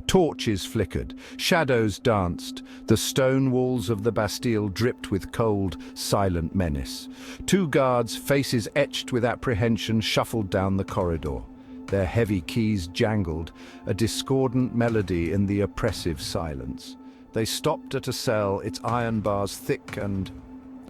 Torches flickered, shadows danced, the stone walls of the Bastille dripped with cold, silent menace. Two guards, faces etched with apprehension, shuffled down the corridor. Their heavy keys jangled, a discordant melody in the oppressive silence. They stopped at a cell, its iron bars thick and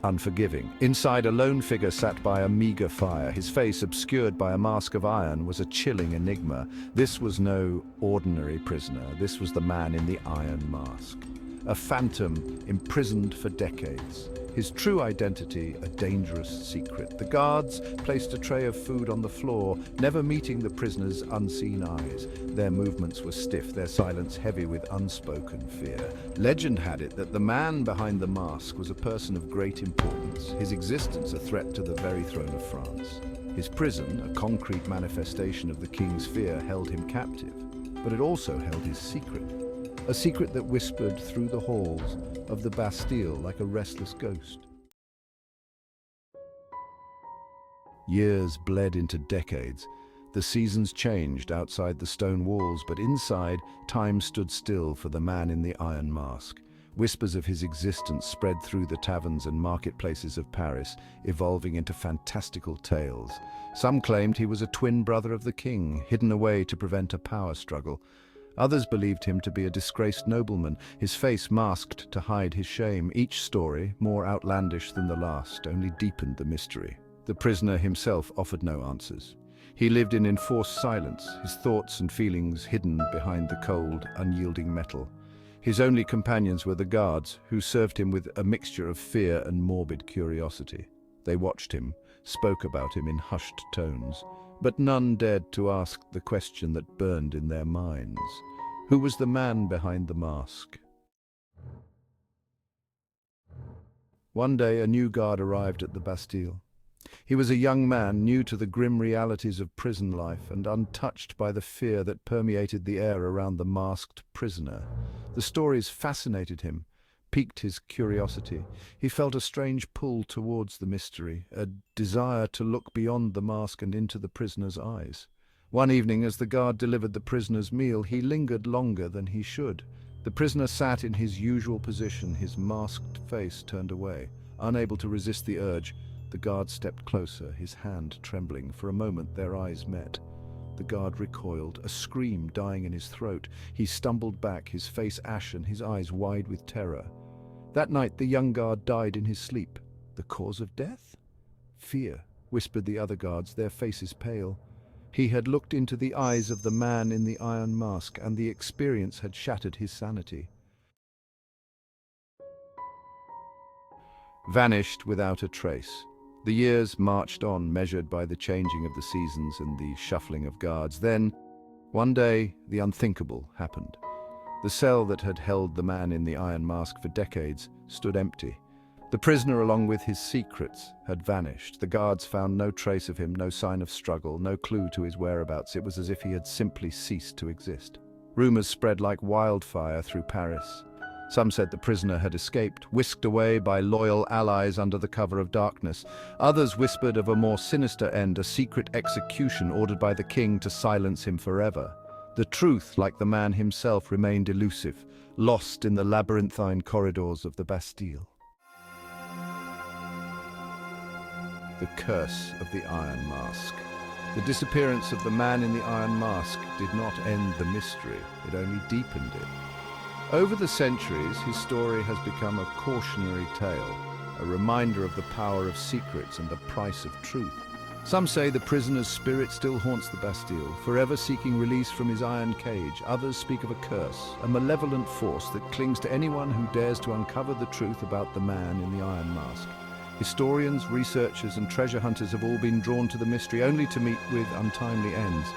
unforgiving. Inside, a lone figure sat by a meager fire. His face, obscured by a mask of iron, was a chilling enigma. This was no ordinary prisoner. This was the man in the iron mask. A phantom imprisoned for decades. His true identity, a dangerous secret. The guards placed a tray of food on the floor, never meeting the prisoner's unseen eyes. Their movements were stiff, their silence heavy with unspoken fear. Legend had it that the man behind the mask was a person of great importance, his existence a threat to the very throne of France. His prison, a concrete manifestation of the king's fear, held him captive, but it also held his secret. A secret that whispered through the halls of the Bastille like a restless ghost. Years bled into decades. The seasons changed outside the stone walls, but inside, time stood still for the man in the iron mask. Whispers of his existence spread through the taverns and marketplaces of Paris, evolving into fantastical tales. Some claimed he was a twin brother of the king, hidden away to prevent a power struggle. Others believed him to be a disgraced nobleman, his face masked to hide his shame. Each story, more outlandish than the last, only deepened the mystery. The prisoner himself offered no answers. He lived in enforced silence, his thoughts and feelings hidden behind the cold, unyielding metal. His only companions were the guards, who served him with a mixture of fear and morbid curiosity. They watched him, spoke about him in hushed tones, but none dared to ask the question that burned in their minds. Who was the man behind the mask? One day, a new guard arrived at the Bastille. He was a young man, new to the grim realities of prison life and untouched by the fear that permeated the air around the masked prisoner. The stories fascinated him, piqued his curiosity. He felt a strange pull towards the mystery, a desire to look beyond the mask and into the prisoner's eyes. One evening, as the guard delivered the prisoner's meal, he lingered longer than he should. The prisoner sat in his usual position, his masked face turned away. Unable to resist the urge, the guard stepped closer, his hand trembling. For a moment, their eyes met. The guard recoiled, a scream dying in his throat. He stumbled back, his face ashen, his eyes wide with terror. That night, the young guard died in his sleep. The cause of death? Fear, whispered the other guards, their faces pale. He had looked into the eyes of the man in the iron mask, and the experience had shattered his sanity. Vanished without a trace. The years marched on, measured by the changing of the seasons and the shuffling of guards. Then, one day, the unthinkable happened. The cell that had held the man in the iron mask for decades stood empty. The prisoner, along with his secrets, had vanished. The guards found no trace of him, no sign of struggle, no clue to his whereabouts. It was as if he had simply ceased to exist. Rumors spread like wildfire through Paris. Some said the prisoner had escaped, whisked away by loyal allies under the cover of darkness. Others whispered of a more sinister end, a secret execution ordered by the king to silence him forever. The truth, like the man himself, remained elusive, lost in the labyrinthine corridors of the Bastille. The curse of the Iron Mask. The disappearance of the man in the iron mask did not end the mystery, it only deepened it. Over the centuries, his story has become a cautionary tale, a reminder of the power of secrets and the price of truth. Some say the prisoner's spirit still haunts the Bastille, forever seeking release from his iron cage. Others speak of a curse, a malevolent force that clings to anyone who dares to uncover the truth about the man in the iron mask. Historians, researchers, and treasure hunters have all been drawn to the mystery, only to meet with untimely ends.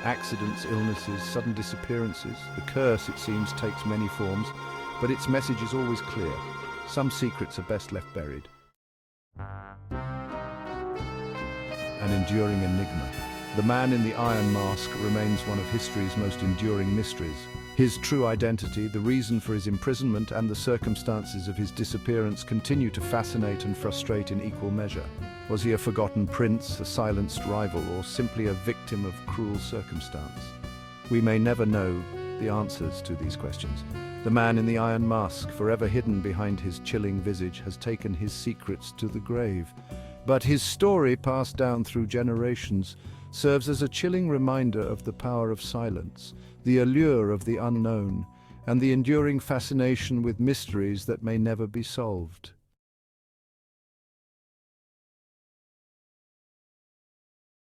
Accidents, illnesses, sudden disappearances. The curse, it seems, takes many forms, but its message is always clear. Some secrets are best left buried. An enduring enigma. The man in the iron mask remains one of history's most enduring mysteries. His true identity, the reason for his imprisonment, and the circumstances of his disappearance continue to fascinate and frustrate in equal measure. Was he a forgotten prince, a silenced rival, or simply a victim of cruel circumstance? We may never know, the answers to these questions. The man in the iron mask, forever hidden behind his chilling visage, has taken his secrets to the grave. But his story, passed down through generations, serves as a chilling reminder of the power of silence, the allure of the unknown, and the enduring fascination with mysteries that may never be solved.